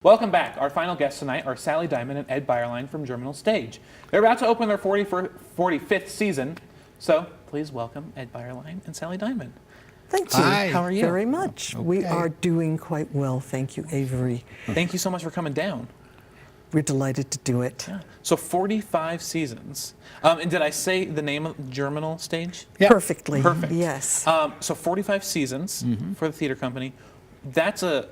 Welcome back. Our final guests tonight are Sally Diamond and Ed Byerline from Germinal Stage. They're about to open their 45th season, so please welcome Ed Byerline and Sally Diamond. Thank you. Hi. How are you? Very much. Okay. We are doing quite well. Thank you, Avery. Thank you so much for coming down. We're delighted to do it. Yeah. So 45 seasons. And did I say the name of Germinal Stage? Yeah. Perfectly. Perfect. Yes. So 45 seasons for the theater company. That's a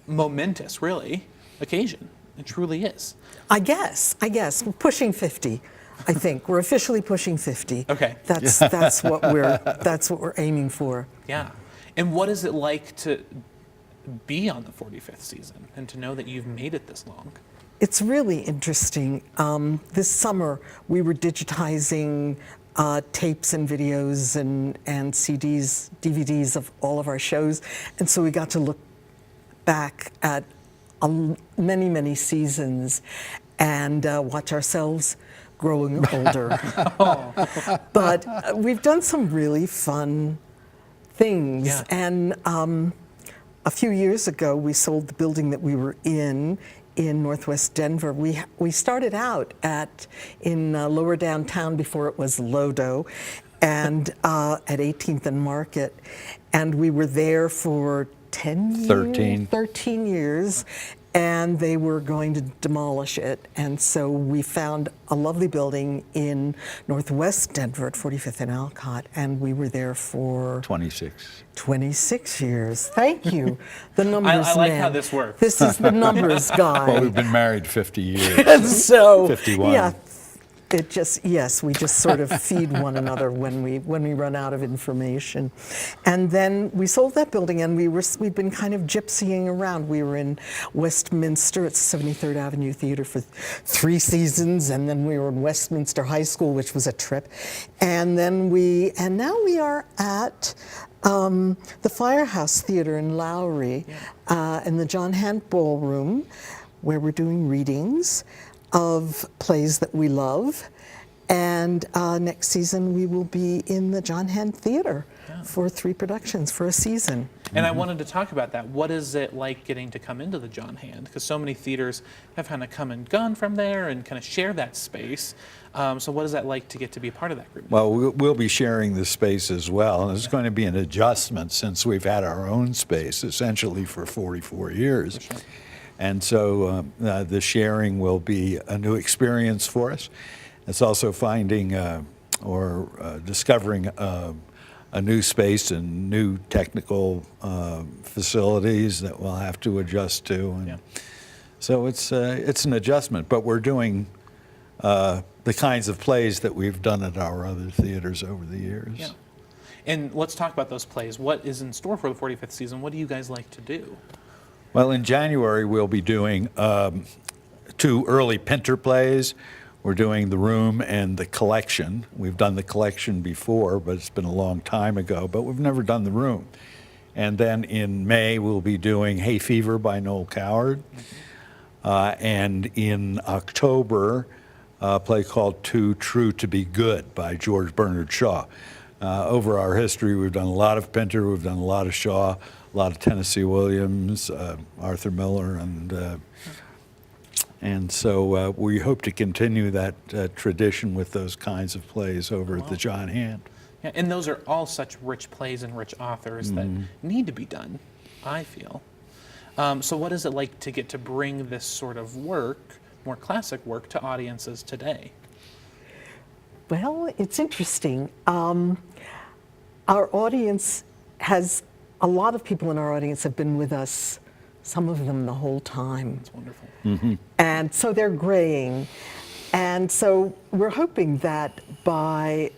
momentous, really, occasion. It truly is. I guess. We're pushing 50. I think we're officially pushing 50. Okay. That's what we're aiming for. Yeah. And what is it like to be on the 45th season and to know that you've made it this long? It's really interesting. This summer we were digitizing tapes and videos and CDs, DVDs of all of our shows, and so we got to look back at many seasons and watch ourselves growing older. But we've done some really fun things. Yeah. And a few years ago, we sold the building that we were in Northwest Denver. We started out in lower downtown before it was Lodo, and at 18th and Market, and we were there for 13 years, and they were going to demolish it. And so we found a lovely building in Northwest Denver at 45th and Alcott, and we were there for 26 years. Thank you. The numbers I like man. how this works. This is the numbers guy. Well, we've been married 50 years. So 51. yeah, we just sort of feed one another when we run out of information. And then we sold that building, and we've been kind of gypsying around. We were in Westminster at 73rd Avenue Theater for 3 seasons, and then we were in Westminster High School, which was a trip. And now we are at the Firehouse Theater in Lowry, in the John Hant Ballroom, where we're doing readings of plays that we love. And next season we will be in the John Hant Theater for 3 productions for a season. And I wanted to talk about that. What is it like getting to come into the John Hant? Because so many theaters have kind of come and gone from there and kind of share that space. So what is that like to get to be a part of that group? Well, we'll be sharing the space as well, and it's going to be an adjustment since we've had our own space essentially for 44 years. For sure. And so the sharing will be a new experience for us. It's also finding or discovering a new space and new technical facilities that we'll have to adjust to. And so it's an adjustment, but we're doing the kinds of plays that we've done at our other theaters over the years. Yeah. And let's talk about those plays. What is in store for the 45th season? What do you guys like to do? Well, in January, we'll be doing 2 early Pinter plays. We're doing The Room and The Collection. We've done The Collection before, but it's been a long time ago, but we've never done The Room. And then in May, we'll be doing Hay Fever by Noel Coward. And in October, a play called Too True to Be Good by George Bernard Shaw. Over our history, we've done a lot of Pinter, we've done a lot of Shaw, a lot of Tennessee Williams, Arthur Miller, and so we hope to continue that tradition with those kinds of plays over at the John Hant. Yeah, and those are all such rich plays and rich authors that need to be done, I feel. So what is it like to get to bring this sort of work, more classic work, to audiences today? Well, it's interesting. Our audience a lot of people in our audience have been with us, some of them the whole time. That's wonderful. Mm-hmm. And so they're graying. And so we're hoping that by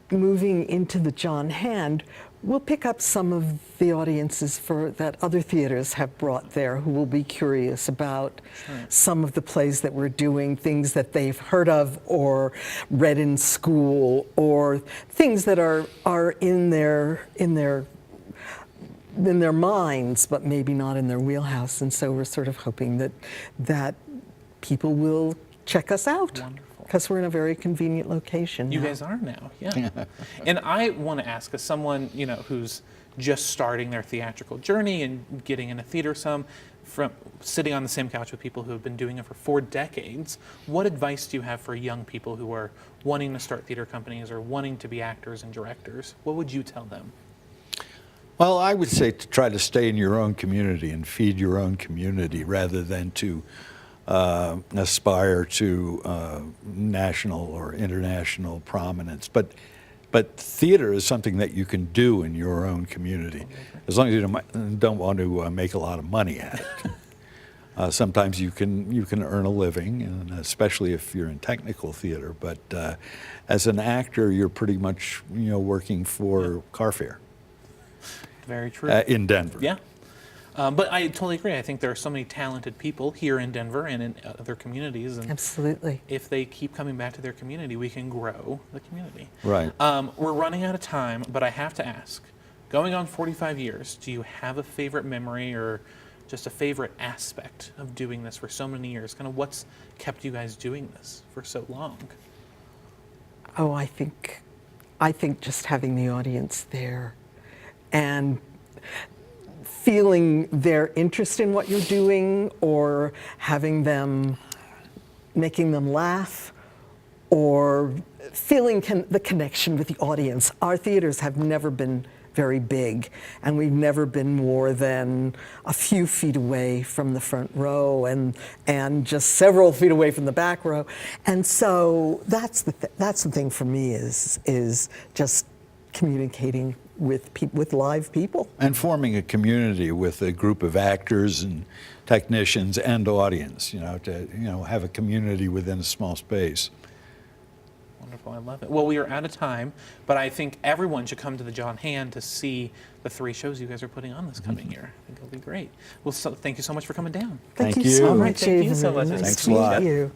moving into the John Hant, we'll pick up some of the audiences that other theaters have brought there who will be curious about some of the plays that we're doing, things that they've heard of or read in school, or things that are in their minds, but maybe not in their wheelhouse. And so we're sort of hoping that people will check us out. Wonderful. Because we're in a very convenient location You now. guys are now, yeah. And I want to ask, as someone who's just starting their theatrical journey and getting into theater some, from sitting on the same couch with people who have been doing it for 4 decades. What advice do you have for young people who are wanting to start theater companies or wanting to be actors and directors? What would you tell them? Well, I would say to try to stay in your own community and feed your own community rather than to aspire to national or international prominence. But theater is something that you can do in your own community, as long as you don't want to make a lot of money at it. Sometimes you can earn a living, and especially if you're in technical theater. But as an actor, you're pretty much working for car fare. Very true. In Denver. Yeah. But I totally agree. I think there are so many talented people here in Denver and in other communities. And Absolutely. if they keep coming back to their community, we can grow the community. Right. We're running out of time, but I have to ask, going on 45 years, do you have a favorite memory or just a favorite aspect of doing this for so many years? Kind of what's kept you guys doing this for so long? Oh, I think just having the audience there and feeling their interest in what you're doing, or having them, making them laugh, or feeling the connection with the audience. Our theaters have never been very big, and we've never been more than a few feet away from the front row and just several feet away from the back row. And so that's the thing for me is just communicating with live people. And forming a community with a group of actors and technicians and audience, to have a community within a small space. Wonderful, I love it. Well, we are out of time, but I think everyone should come to the John Hand to see the 3 shows you guys are putting on this coming year. I think it'll be great. Well, thank you so much for coming down. Thank Thank you so you. much, Thank you so Avery. much. Nice Thanks to a lot. meet you.